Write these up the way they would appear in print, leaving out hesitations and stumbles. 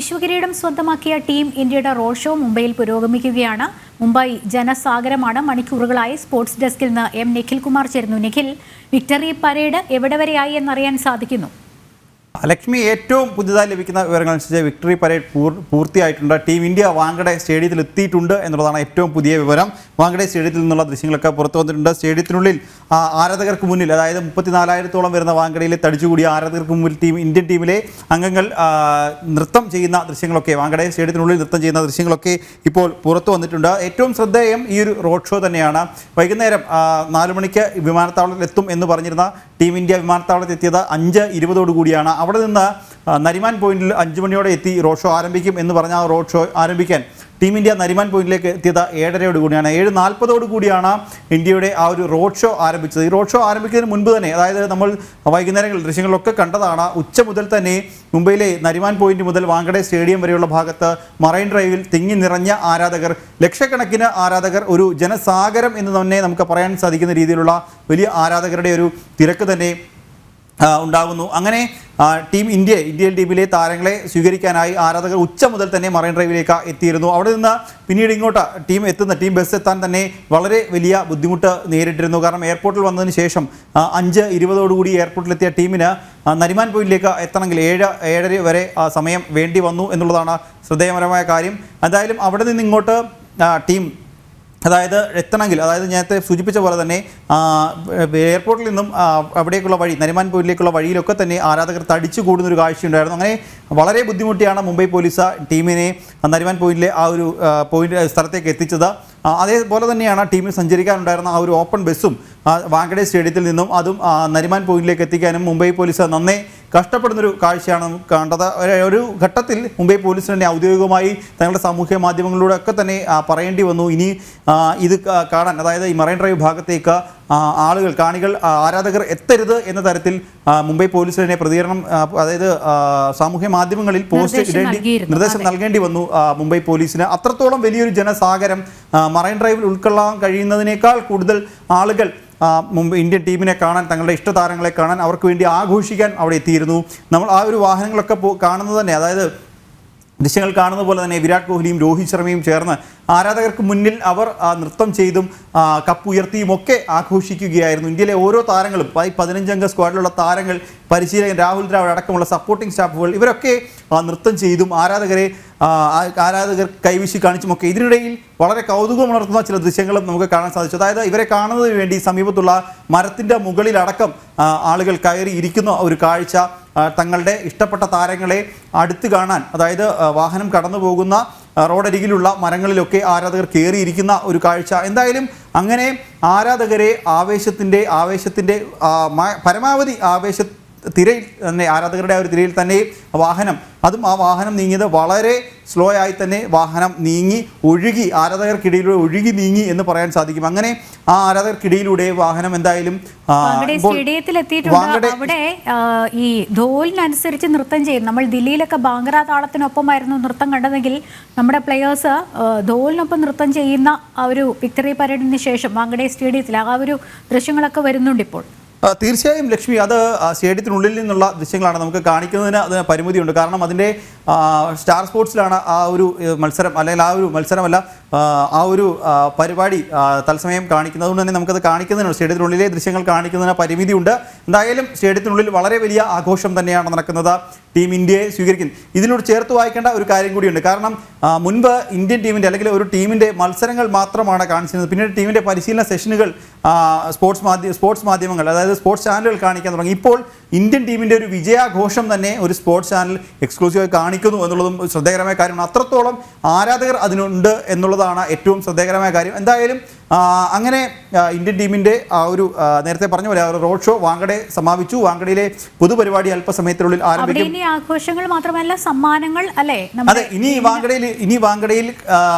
വിശ്വകിരീടം സ്വന്തമാക്കിയ ടീം ഇന്ത്യയുടെ road show മുംബൈയിൽ പുരോഗമിക്കുകയാണ്. മുംബൈ ജനസാഗരമാണ്. മണിക്കൂറുകളായി സ്പോർട്സ് ഡെസ്കിൽ നിന്ന് എം നിഖിൽകുമാർ ചേരുന്നു. നിഖിൽ, വിക്ടറി പരേഡ് എവിടെ വരെയായി എന്നറിയാൻ സാധിക്കുന്നു? ലക്ഷ്മി, ഏറ്റവും പുതുതായി ലഭിക്കുന്ന വിവരങ്ങളനുസരിച്ച് വിക്ടറി പരേഡ് പൂർത്തിയായിട്ടുണ്ട്. ടീം ഇന്ത്യ വാങ്കഡെ സ്റ്റേഡിയത്തിൽ എത്തിയിട്ടുണ്ട് എന്നുള്ളതാണ് ഏറ്റവും പുതിയ വിവരം. വാങ്കഡെ സ്റ്റേഡിയത്തിൽ നിന്നുള്ള ദൃശ്യങ്ങളൊക്കെ പുറത്തു വന്നിട്ടുണ്ട്. സ്റ്റേഡിയത്തിനുള്ളിൽ ആരാധകർക്ക് മുന്നിൽ, അതായത് 34,000-ഓളം വരുന്ന വാങ്കഡയിലെ തടിച്ചുകൂടിയ ആരാധകർക്ക് മുന്നിൽ ഇന്ത്യൻ ടീമിലെ അംഗങ്ങൾ നൃത്തം ചെയ്യുന്ന ദൃശ്യങ്ങളൊക്കെ, വാങ്കഡെ സ്റ്റേഡിയത്തിനുള്ളിൽ നൃത്തം ചെയ്യുന്ന ദൃശ്യങ്ങളൊക്കെ ഇപ്പോൾ പുറത്തു വന്നിട്ടുണ്ട്. ഏറ്റവും ശ്രദ്ധേയം ഈ ഒരു റോഡ് ഷോ തന്നെയാണ്. വൈകുന്നേരം 4 മണിക്ക് വിമാനത്താവളത്തിൽ എത്തും എന്ന് പറഞ്ഞിരുന്ന ടീം ഇന്ത്യ വിമാനത്താവളത്തിൽ എത്തിയത് 5:20 കൂടിയാണ്. അവിടെ നിന്ന് നരിമാൻ പോയിന്റിൽ 5 മണിയോടെ എത്തി റോഡ് ഷോ ആരംഭിക്കും എന്ന് പറഞ്ഞ ആ റോഡ് ഷോ ആരംഭിക്കാൻ ടീം ഇന്ത്യ നരിമാൻ പോയിന്റിലേക്ക് എത്തിയത് 7:30 കൂടിയാണ്. 7:40 കൂടിയാണ് ഇന്ത്യയുടെ ആ ഒരു റോഡ് ഷോ ആരംഭിച്ചത്. ഈ റോഡ് ഷോ ആരംഭിക്കുന്നതിന് മുൻപ് തന്നെ, അതായത് നമ്മൾ വൈകുന്നേരങ്ങളിൽ ദൃശ്യങ്ങളിലൊക്കെ കണ്ടതാണ്, ഉച്ച മുതൽ തന്നെ മുംബൈയിലെ നരിമാൻ പോയിന്റ് മുതൽ വാങ്കഡെ സ്റ്റേഡിയം വരെയുള്ള ഭാഗത്ത് മറൈൻ ഡ്രൈവിൽ തിങ്ങി നിറഞ്ഞ ആരാധകർ, ലക്ഷക്കണക്കിന് ആരാധകർ, ഒരു ജനസാഗരം എന്ന് തന്നെ നമുക്ക് പറയാൻ സാധിക്കുന്ന രീതിയിലുള്ള വലിയ ആരാധകരുടെ ഒരു തിരക്ക് തന്നെ ഉണ്ടാകുന്നു. അങ്ങനെ ഇന്ത്യൻ ടീമിലെ താരങ്ങളെ സ്വീകരിക്കാനായി ആരാധകർ ഉച്ച മുതൽ തന്നെ മറൈൻ ഡ്രൈവിലേക്ക് എത്തിയിരുന്നു. അവിടെ നിന്ന് പിന്നീട് ഇങ്ങോട്ട് ടീം ബസ് എത്താൻ തന്നെ വളരെ വലിയ ബുദ്ധിമുട്ട് നേരിട്ടിരുന്നു. കാരണം എയർപോർട്ടിൽ വന്നതിന് ശേഷം 5:20 എയർപോർട്ടിലെത്തിയ ടീമിന് നരിമാൻ പോയിന്റിലേക്ക് എത്തണമെങ്കിൽ 7:30 വരെ സമയം വേണ്ടി വന്നു എന്നുള്ളതാണ് ശ്രദ്ധേയപരമായ കാര്യം. എന്തായാലും അവിടെ നിന്ന് ഇങ്ങോട്ട് ടീം എത്തണമെങ്കിൽ, നേരത്തെ സൂചിപ്പിച്ച പോലെ തന്നെ എയർപോർട്ടിൽ നിന്നും അവിടേക്കുള്ള വഴി, നരിമാൻ പോയിന്റിലേക്കുള്ള വഴിയിലൊക്കെ തന്നെ ആരാധകർ തടിച്ചു കൂടുന്നൊരു കാഴ്ചയുണ്ടായിരുന്നു. അങ്ങനെ വളരെ ബുദ്ധിമുട്ടിയാണ് മുംബൈ പോലീസ് ടീമിനെ നരിമാൻ പോയിന്റിലെ ആ ഒരു സ്ഥലത്തേക്ക് എത്തിച്ചത്. അതേപോലെ തന്നെയാണ് ടീമിൽ സഞ്ചരിക്കാനുണ്ടായിരുന്ന ആ ഒരു ഓപ്പൺ ബസ്സും വാങ്കഡെ സ്റ്റേഡിയത്തിൽ നിന്നും അതും നരിമാൻ പോയിന്റിലേക്ക് എത്തിക്കാനും മുംബൈ പോലീസ് നന്നേ കഷ്ടപ്പെടുന്നൊരു കാഴ്ചയാണ് കണ്ടത്. ഒരു ഘട്ടത്തിൽ മുംബൈ പോലീസിന് തന്നെ ഔദ്യോഗികമായി തങ്ങളുടെ സാമൂഹ്യ മാധ്യമങ്ങളിലൂടെ ഒക്കെ തന്നെ പറയേണ്ടി വന്നു, ഇനി ഇത് കാണാൻ, അതായത് ഈ മറൈൻ ഡ്രൈവ് ഭാഗത്തേക്ക് കാണികൾ, ആരാധകർ എത്തരുത് എന്ന തരത്തിൽ മുംബൈ പോലീസിന് തന്നെ പ്രതികരണം, അതായത് സാമൂഹ്യ മാധ്യമങ്ങളിൽ നിർദ്ദേശം നൽകേണ്ടി വന്നു മുംബൈ പോലീസിന്. അത്രത്തോളം വലിയൊരു ജനസാഗരം മറൈൻ ഡ്രൈവിൽ ഉൾക്കൊള്ളാൻ കഴിയുന്നതിനേക്കാൾ കൂടുതൽ ആളുകൾ ഇന്ത്യൻ ടീമിനെ കാണാൻ, തങ്ങളുടെ ഇഷ്ടതാരങ്ങളെ കാണാൻ, അവർക്ക് വേണ്ടി ആഘോഷിക്കാൻ അവിടെ എത്തിയിരുന്നു. നമ്മൾ ആ ഒരു വാഹനങ്ങളൊക്കെ കാണുന്നത് തന്നെ, അതായത് ദൃശ്യങ്ങൾ കാണുന്ന പോലെ തന്നെ വിരാട് കോഹ്ലിയും രോഹിത് ശർമ്മയും ചേർന്ന് ആരാധകർക്ക് മുന്നിൽ അവർ നൃത്തം ചെയ്തും കപ്പ് ഉയർത്തിയും ഒക്കെ ആഘോഷിക്കുകയായിരുന്നു. ഇന്ത്യയിലെ ഓരോ താരങ്ങളും, 15-അംഗ സ്ക്വാഡിലുള്ള താരങ്ങൾ, പരിശീലകൻ രാഹുൽ ദ്രാവിഡ് അടക്കമുള്ള സപ്പോർട്ടിംഗ് സ്റ്റാഫുകൾ, ഇവരൊക്കെ നൃത്തം ചെയ്തും ആരാധകർ കൈവീശി കാണിച്ചുമൊക്കെ. ഇതിനിടയിൽ വളരെ കൗതുകമുണർത്തുന്ന ചില ദൃശ്യങ്ങളും നമുക്ക് കാണാൻ സാധിച്ചു. അതായത് ഇവരെ കാണുന്നതിന് വേണ്ടി സമീപത്തുള്ള മരത്തിൻ്റെ മുകളിലടക്കം ആളുകൾ കയറി ഇരിക്കുന്ന ഒരു കാഴ്ച, തങ്ങളുടെ ഇഷ്ടപ്പെട്ട താരങ്ങളെ അടുത്ത് കാണാൻ, അതായത് വാഹനം കടന്നു പോകുന്ന റോഡരികിലുള്ള മരങ്ങളിലൊക്കെ ആരാധകർ കയറിയിരിക്കുന്ന ഒരു കാഴ്ച. എന്തായാലും അങ്ങനെ ആരാധകരെ ആവേശത്തിൻ്റെ പരമാവധി തിരയിൽ തന്നെ, ആരാധകരുടെ ആ ഒരു തിരയിൽ തന്നെ ആ വാഹനം നീങ്ങിയത് വളരെ സ്ലോ ആയി തന്നെ വാഹനം നീങ്ങി ആരാധകർക്കിടയിലൂടെ ഒഴുകി നീങ്ങി എന്ന് പറയാൻ സാധിക്കും. അങ്ങനെ ആ ആരാധകർക്കിടയിലൂടെ വാഹനം എന്തായാലും സ്റ്റേഡിയത്തിൽ എത്തിയിട്ടുണ്ട്. അവിടെ ഈ ധോലിനനുസരിച്ച് നൃത്തം ചെയ്യും. നമ്മൾ ദില്ലിയിലൊക്കെ ബാങ്കറ താളത്തിനൊപ്പമായിരുന്നു നൃത്തം കണ്ടതെങ്കിൽ നമ്മുടെ പ്ലെയേഴ്സ് ധോലിനൊപ്പം നൃത്തം ചെയ്യുന്ന ആ ഒരു വിക്ടറി പരേഡിന് ശേഷം വാങ്കഡെ സ്റ്റേഡിയത്തിൽ ആ ഒരു ദൃശ്യങ്ങളൊക്കെ വരുന്നുണ്ട് ഇപ്പോൾ. തീർച്ചയായും ലക്ഷ്മി, അത് സ്റ്റേഡിയത്തിനുള്ളിൽ നിന്നുള്ള ദൃശ്യങ്ങളാണ്. നമുക്ക് കാണിക്കുന്നതിന് അതിന് പരിമിതിയുണ്ട്. കാരണം അതിൻ്റെ സ്റ്റാർ സ്പോർട്സിലാണ് ആ ഒരു മത്സരം, അല്ലെങ്കിൽ ആ ഒരു പരിപാടി തത്സമയം കാണിക്കുന്നത്. അതുകൊണ്ട് തന്നെ നമുക്കത് കാണിക്കുന്നതിന്, സ്റ്റേഡിയത്തിനുള്ളിലെ ദൃശ്യങ്ങൾ കാണിക്കുന്നതിന് പരിമിതിയുണ്ട്. എന്തായാലും സ്റ്റേഡിയത്തിനുള്ളിൽ വളരെ വലിയ ആഘോഷം തന്നെയാണ് നടക്കുന്നത്. ടീം ഇന്ത്യയെ സ്വീകരിക്കുന്നു. ഇതിനോട് ചേർത്ത് വായിക്കേണ്ട ഒരു കാര്യം കൂടിയുണ്ട്. കാരണം മുൻപ് ഇന്ത്യൻ ടീമിൻ്റെ, അല്ലെങ്കിൽ ഒരു ടീമിൻ്റെ മത്സരങ്ങൾ മാത്രമാണ് കാണിച്ചിരുന്നത്. പിന്നീട് ടീമിൻ്റെ പരിശീലന സെഷനുകൾ സ്പോർട്സ് മാധ്യമങ്ങൾ, അതായത് സ്പോർട്സ് ചാനലുകൾ കാണിക്കാൻ തുടങ്ങി. ഇപ്പോൾ ഇന്ത്യൻ ടീമിൻ്റെ ഒരു വിജയാഘോഷം തന്നെ ഒരു സ്പോർട്സ് ചാനൽ എക്സ്ക്ലൂസീവായി കാണിക്കുന്നു എന്നുള്ളതും ശ്രദ്ധേയകരമായ കാര്യമാണ്. അത്രത്തോളം ആരാധകർ അതിനുണ്ട് എന്നുള്ളതാണ് ഏറ്റവും ശ്രദ്ധേയകരമായ കാര്യം. എന്തായാലും അങ്ങനെ ഇന്ത്യൻ ടീമിൻ്റെ ആ ഒരു നേരത്തെ പറഞ്ഞ പോലെ റോഡ് ഷോ വാങ്കഡെ സമാപിച്ചു. വാങ്കഡയിലെ പൊതുപരിപാടി അല്പസമയത്തിനുള്ളിൽ ആരംഭിക്കും. ആഘോഷങ്ങൾ മാത്രമല്ല, സമ്മാനങ്ങൾ അല്ലേ? അതെ, ഇനി വാങ്കഡയിൽ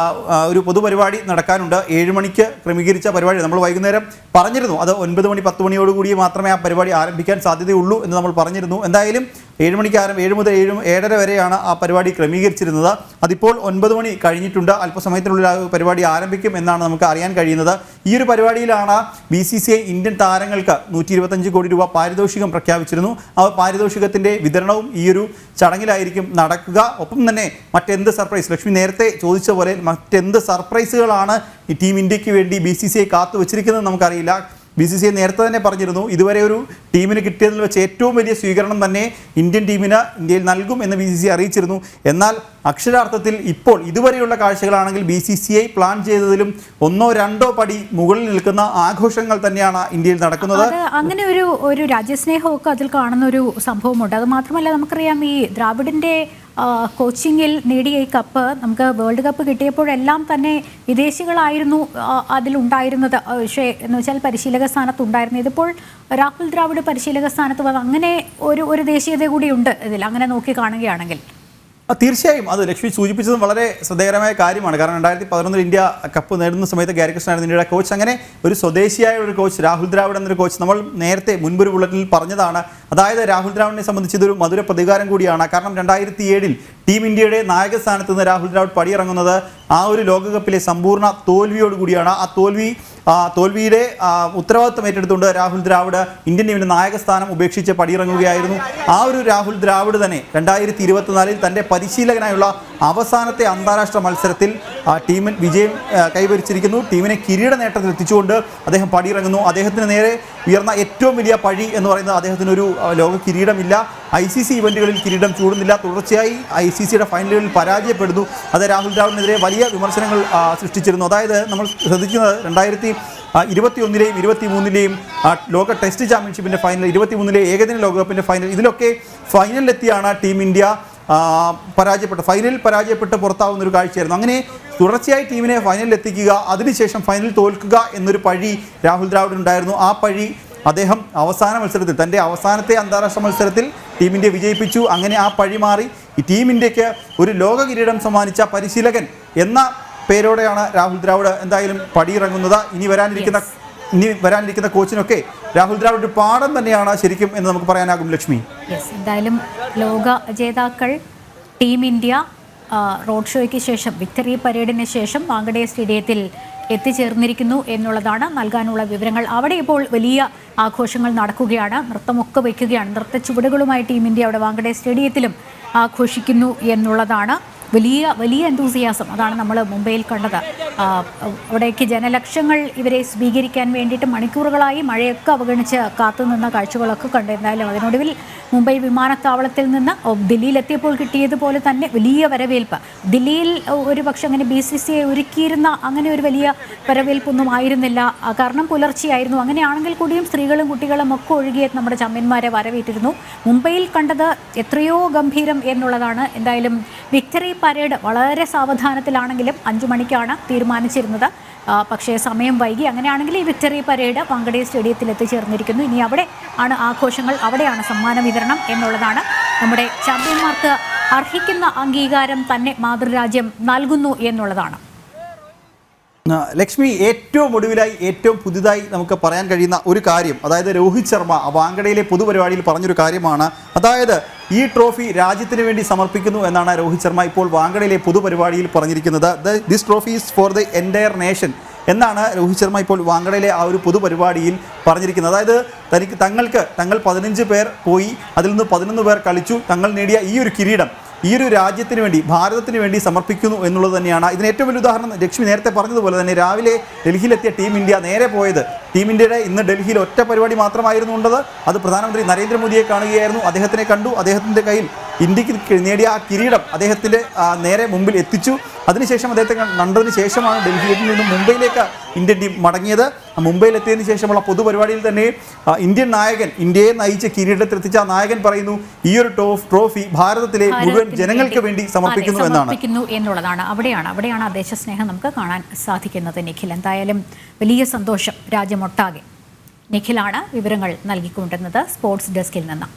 ഒരു പൊതുപരിപാടി നടക്കാനുണ്ട്. 7 മണിക്ക് ക്രമീകരിച്ച പരിപാടി നമ്മൾ വൈകുന്നേരം പറഞ്ഞിരുന്നു. അത് 9 മണി 10 മണിയോടുകൂടി മാത്രമേ ആ പരിപാടി ആരംഭിക്കാൻ സാധ്യതയുള്ളൂ എന്ന് നമ്മൾ പറഞ്ഞിരുന്നു. എന്തായാലും 7 മണിക്ക് 7 മുതൽ 7:30 വരെയാണ് ആ പരിപാടി ക്രമീകരിച്ചിരുന്നത്. അതിപ്പോൾ 9 മണി കഴിഞ്ഞിട്ടുണ്ട്. അല്പസമയത്തിനുള്ളിൽ ആ പരിപാടി ആരംഭിക്കും എന്നാണ് നമുക്ക് അറിയാൻ കഴിയുന്നത്. ചെയ്യുന്നത്. ഈ ഒരു പരിപാടിയിലാണ് BCCI ഇന്ത്യൻ താരങ്ങൾക്ക് 125 കോടി രൂപ പാരിതോഷികം പ്രഖ്യാപിച്ചിരുന്നു. ആ പാരിതോഷികത്തിൻ്റെ വിതരണവും ഈ ഒരു ചടങ്ങിലായിരിക്കും നടക്കുക. ഒപ്പം തന്നെ മറ്റെന്ത് സർപ്രൈസ്, ലക്ഷ്മി നേരത്തെ ചോദിച്ച പോലെ മറ്റെന്ത് സർപ്രൈസുകളാണ് ഈ ടീം ഇന്ത്യക്ക് വേണ്ടി BCCI കാത്തു വച്ചിരിക്കുന്നത് നമുക്കറിയില്ല. BCCI നേരത്തെ തന്നെ പറഞ്ഞിരുന്നു, ഇതുവരെ ഒരു ടീമിന് കിട്ടിയതിൽ വെച്ച് ഏറ്റവും വലിയ സ്വീകരണം തന്നെ ഇന്ത്യൻ ടീമിന് ഇന്ത്യയിൽ നൽകും എന്ന് BCCI അറിയിച്ചിരുന്നു. എന്നാൽ അക്ഷരാർത്ഥത്തിൽ ഇപ്പോൾ ഇതുവരെയുള്ള കാഴ്ചകളാണെങ്കിൽ BCCI പ്ലാൻ ചെയ്തതിലും 1-2 പടി മുകളിൽ നിൽക്കുന്ന ആഘോഷങ്ങൾ തന്നെയാണ് ഇന്ത്യയിൽ നടക്കുന്നത്. അങ്ങനെ ഒരു രാജ്യസ്നേഹമൊക്കെ അതിൽ കാണുന്ന ഒരു സംഭവമുണ്ട്. അത് മാത്രമല്ല, നമുക്കറിയാം ഈ ദ്രാവിഡിന്റെ കോച്ചിങ്ങിൽ നേടിയ ഈ കപ്പ്, നമുക്ക് വേൾഡ് കപ്പ് കിട്ടിയപ്പോഴെല്ലാം തന്നെ വിദേശികളായിരുന്നു അതിലുണ്ടായിരുന്നത്. പക്ഷേ എന്ന് വെച്ചാൽ പരിശീലക സ്ഥാനത്ത് ഉണ്ടായിരുന്നത്. ഇതിപ്പോൾ രാഹുൽ ദ്രാവിഡ് പരിശീലക സ്ഥാനത്ത് വന്ന് അങ്ങനെ ഒരു ദേശീയത കൂടിയുണ്ട് ഇതിൽ, അങ്ങനെ നോക്കി കാണുകയാണെങ്കിൽ. തീർച്ചയായും അത് ലക്ഷ്മി സൂചിപ്പിച്ചതും വളരെ ശ്രദ്ധേയകരമായ കാര്യമാണ്. കാരണം 2011 ഇന്ത്യ കപ്പ് നേടുന്ന സമയത്ത് ഗാരി കൃഷ്ണനായിരുന്നു ഇന്ത്യയുടെ കോച്ച്. അങ്ങനെ ഒരു സ്വദേശിയായ ഒരു കോച്ച്, രാഹുൽ ദ്രാവിഡ് എന്നൊരു കോച്ച്, നമ്മൾ നേരത്തെ മുൻപൊരു ബുള്ളറ്റിനിൽ പറഞ്ഞതാണ്. അതായത് രാഹുൽ ദ്രാവിഡിനെ സംബന്ധിച്ച് ഇതൊരു മധുര പ്രതികാരം കൂടിയാണ്. കാരണം 2007 ടീം ഇന്ത്യയുടെ നായക സ്ഥാനത്ത് നിന്ന് രാഹുൽ ദ്രാവിഡ് പടിയിറങ്ങുന്നത് ആ ഒരു ലോകകപ്പിലെ സമ്പൂർണ്ണ തോൽവിയോടുകൂടിയാണ്. ആ തോൽവിയുടെ ഉത്തരവാദിത്വം ഏറ്റെടുത്തുകൊണ്ട് രാഹുൽ ദ്രാവിഡ് ഇന്ത്യൻ ടീമിൻ്റെ നായകസ്ഥാനം ഉപേക്ഷിച്ച് പടിയിറങ്ങുകയായിരുന്നു. ആ ഒരു രാഹുൽ ദ്രാവിഡ് തന്നെ 2024 തൻ്റെ പരിശീലകനായുള്ള അവസാനത്തെ അന്താരാഷ്ട്ര മത്സരത്തിൽ ടീമിൽ വിജയം കൈവരിച്ചിരിക്കുന്നു. ടീമിനെ കിരീട നേട്ടത്തിൽ എത്തിച്ചുകൊണ്ട് അദ്ദേഹം പടിയിറങ്ങുന്നു. അദ്ദേഹത്തിന് നേരെ ഉയർന്ന ഏറ്റവും വലിയ പഴി എന്ന് പറയുന്നത് അദ്ദേഹത്തിനൊരു ലോക കിരീടമില്ല. ICC ഇവൻറ്റുകളിൽ കിരീടം ചൂടുന്നില്ല. തുടർച്ചയായി ICCയുടെ ഫൈനലുകളിൽ പരാജയപ്പെടുന്നു. അത് രാഹുൽ ദ്രാവിഡിനെതിരെ വലിയ വിമർശനങ്ങൾ സൃഷ്ടിച്ചിരുന്നു. അതായത് നമ്മൾ ശ്രദ്ധിക്കുന്നത് 2021-ലെയും 2023-ലെയും ലോക ടെസ്റ്റ് ചാമ്പ്യൻഷിപ്പിൻ്റെ ഫൈനൽ, 2023-ലെ ഏകദിന ലോകകപ്പിൻ്റെ ഫൈനൽ, ഇതിലൊക്കെ ഫൈനലിലെത്തിയാണ് ടീം ഇന്ത്യ ഫൈനലിൽ പരാജയപ്പെട്ട് പുറത്താവുന്ന ഒരു കാഴ്ചയായിരുന്നു. അങ്ങനെ തുടർച്ചയായി ടീമിനെ ഫൈനലിൽ എത്തിക്കുക, അതിനുശേഷം ഫൈനലിൽ തോൽക്കുക എന്നൊരു പഴി രാഹുൽ ദ്രാവിഡിനുണ്ടായിരുന്നു. ആ പഴി അദ്ദേഹം അവസാന മത്സരത്തിൽ, തൻ്റെ അവസാനത്തെ അന്താരാഷ്ട്ര മത്സരത്തിൽ ടീം ഇന്ത്യ വിജയിപ്പിച്ചു. അങ്ങനെ ആ പഴി മാറി ഈ ടീം ഇന്ത്യക്ക് ഒരു ലോക കിരീടം സമ്മാനിച്ച പരിശീലകൻ എന്ന പേരോടെയാണ് രാഹുൽ ദ്രാവിഡ് എന്തായാലും പടിയിറങ്ങുന്നത്. ഇനി വരാനിരിക്കുന്ന കോച്ചിനൊക്കെ രാഹുൽ ദ്രാവിഡ് ഒരു പാഠം തന്നെയാണ് ശരിക്കും എന്ന് നമുക്ക് പറയാനാകും ലക്ഷ്മി. എന്തായാലും ലോക ജേതാക്കൾ ടീം ഇന്ത്യ റോഡ് ഷോയ്ക്ക് ശേഷം, വിക്ടറി പരേഡിന് ശേഷം വാങ്കഡെ സ്റ്റേഡിയത്തിൽ എത്തിച്ചേർന്നിരിക്കുന്നു എന്നുള്ളതാണ് നൽകാനുള്ള വിവരങ്ങൾ. അവിടെ ഇപ്പോൾ വലിയ ആഘോഷങ്ങൾ നടക്കുകയാണ്, നൃത്തമൊക്കെ വയ്ക്കുകയാണ്. നൃത്ത ചുവടുകളുമായി ടീം ഇന്ത്യ അവിടെ വാങ്കഡെ സ്റ്റേഡിയത്തിലും ആഘോഷിക്കുന്നു എന്നുള്ളതാണ്. വലിയ എന്തൂസിയാസം അതാണ് നമ്മൾ മുംബൈയിൽ കണ്ടത്. അവിടേക്ക് ജനലക്ഷങ്ങൾ ഇവരെ സ്വീകരിക്കാൻ വേണ്ടിയിട്ട് മണിക്കൂറുകളായി മഴയൊക്കെ അവഗണിച്ച് കാത്തുനിന്ന കാഴ്ചകളൊക്കെ കണ്ടു. എന്തായാലും അതിനൊടുവിൽ മുംബൈ വിമാനത്താവളത്തിൽ നിന്ന് ദില്ലിയിലെത്തിയപ്പോൾ കിട്ടിയതുപോലെ തന്നെ വലിയ വരവേൽപ്പ്. ദില്ലിയിൽ ഒരു പക്ഷെ അങ്ങനെ BCCI ഒരുക്കിയിരുന്ന അങ്ങനെ ഒരു വലിയ വരവേൽപ്പൊന്നും ആയിരുന്നില്ല. കാരണം പുലർച്ചെയായിരുന്നു. അങ്ങനെയാണെങ്കിൽ കൂടിയും സ്ത്രീകളും കുട്ടികളും ഒക്കെ ഒഴുകിയ നമ്മുടെ ചമ്മന്മാരെ വരവേറ്റിരുന്നു. മുംബൈയിൽ കണ്ടത് എത്രയോ ഗംഭീരം എന്നുള്ളതാണ്. എന്തായാലും വിക്ടറി പരേഡ് വളരെ സാവധാനത്തിലാണെങ്കിലും 5 മണിക്കാണ് തീരുമാനിച്ചിരുന്നത്. പക്ഷേ സമയം വൈകി. അങ്ങനെയാണെങ്കിൽ ഈ വിക്ടറി പരേഡ് വാങ്കഡെ സ്റ്റേഡിയത്തിൽ എത്തിച്ചേർന്നിരിക്കുന്നു. ഇനി അവിടെ ആണ് ആഘോഷങ്ങൾ, അവിടെയാണ് സമ്മാന വിതരണം എന്നുള്ളതാണ്. നമ്മുടെ ചാമ്പ്യന്മാർക്ക് അർഹിക്കുന്ന അംഗീകാരം തന്നെ മാതൃരാജ്യം നൽകുന്നു എന്നുള്ളതാണ്. ലക്ഷ്മി, ഏറ്റവും ഒടുവിലായി ഏറ്റവും പുതുതായി നമുക്ക് പറയാൻ കഴിയുന്ന ഒരു കാര്യം, അതായത് രോഹിത് ശർമ്മ വാങ്കഡയിലെ പൊതുപരിപാടിയിൽ പറഞ്ഞൊരു കാര്യമാണ്. അതായത് ഈ ട്രോഫി രാജ്യത്തിന് വേണ്ടി സമർപ്പിക്കുന്നു എന്നാണ് രോഹിത് ശർമ്മ ഇപ്പോൾ വാങ്കഡയിലെ പൊതുപരിപാടിയിൽ പറഞ്ഞിരിക്കുന്നത്. This trophy is for the entire nation എന്നാണ് രോഹിത് ശർമ്മ ഇപ്പോൾ വാങ്കഡയിലെ ആ ഒരു പൊതുപരിപാടിയിൽ പറഞ്ഞിരിക്കുന്നത്. അതായത് തങ്ങൾ 15 പേർ പോയി, അതിൽ നിന്ന് 11 പേർ കളിച്ചു. തങ്ങൾ നേടിയ ഈ ഒരു കിരീടം ഈ ഒരു രാജ്യത്തിന് വേണ്ടി, ഭാരതത്തിന് വേണ്ടി സമർപ്പിക്കുന്നു എന്നുള്ളത് തന്നെയാണ് ഇതിന് ഏറ്റവും വലിയ ഉദാഹരണം. ലക്ഷ്മി നേരത്തെ പറഞ്ഞതുപോലെ തന്നെ രാവിലെ ഡൽഹിയിലെത്തിയ ടീം ഇന്ത്യ നേരെ പോയത്, ടീം ഇന്ത്യയുടെ ഇന്ന് ഡൽഹിയിൽ ഒറ്റ പരിപാടി മാത്രമായിരുന്നു ഉള്ളത്. അത് പ്രധാനമന്ത്രി നരേന്ദ്രമോദിയെ കാണുകയായിരുന്നു. അദ്ദേഹത്തിനെ കണ്ടു. അദ്ദേഹത്തിൻ്റെ കയ്യിൽ ഇന്ത്യക്ക് നേടിയ ആ കിരീടം അദ്ദേഹത്തിൻ്റെ നേരെ മുമ്പിൽ എത്തിച്ചു. അതിനുശേഷം അദ്ദേഹത്തെ കണ്ടതിന് ശേഷമാണ് ഡൽഹിയിൽ നിന്നും മുംബൈയിലേക്ക് ഇന്ത്യൻ ടീം മടങ്ങിയത്. മുംബൈയിലെത്തിയതിനു ശേഷമുള്ള പൊതുപരിപാടിയിൽ തന്നെ ഇന്ത്യൻ നായകൻ, ഇന്ത്യയെ നയിച്ച് കിരീടത്തിലെത്തിച്ച ആ നായകൻ പറയുന്നു, ഈ ഒരു ട്രോഫി ഭാരതത്തിലെ മുഴുവൻ ജനങ്ങൾക്ക് വേണ്ടി സമർപ്പിക്കുന്നു എന്നുള്ളതാണ്. അവിടെയാണ് ആ ദേശസ്നേഹം നമുക്ക് കാണാൻ സാധിക്കുന്നത്. നിഖിൽ, എന്തായാലും വലിയ സന്തോഷം രാജ്യമൊട്ടാകെ. നിഖിലാണ് വിവരങ്ങൾ നൽകിക്കൊണ്ടിരുന്നത് സ്പോർട്സ് ഡെസ്കിൽ നിന്ന്.